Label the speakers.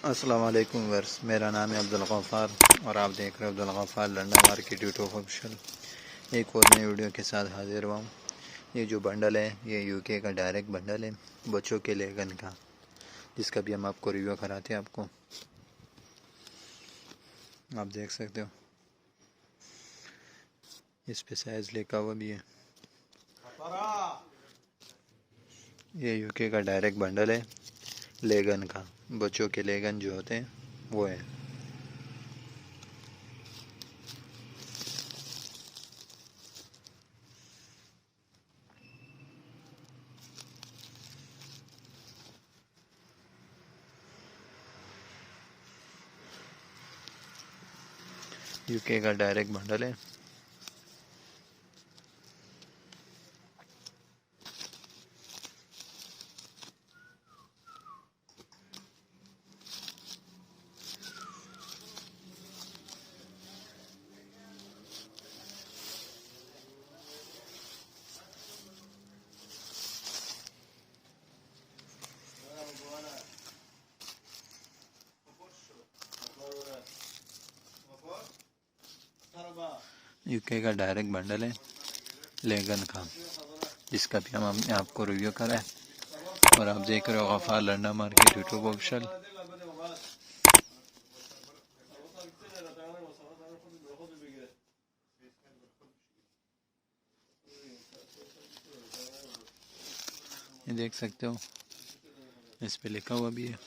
Speaker 1: अस्सलाम वालेकुम वर्स, मेरा नाम है अब्दुल गफ़ार और आप देख रहे हो Abdul Ghaffar London market YouTube official. एक और नई वीडियो के साथ हाजिर हुआ हूँ। ये जो बंडल है ये यूके का डायरेक्ट बंडल है बच्चों के लेगन का, जिसका भी हम आपको रिव्यू कराते हैं। आपको आप देख सकते हो इस पे साइज़ लिखा हुआ भी है। ये यूके का डायरेक्ट बंडल है लेगन का, बच्चों के लेगन जो होते हैं वो है। यूके का डायरेक्ट बंडल है। यूके का डायरेक्ट बंडल है लेगन का, जिसका भी हम आपको रिव्यू करा है। और आप देख रहे हो Ghaffar London market YouTube official. ये देख सकते हो इस पे लिखा हुआ भी है।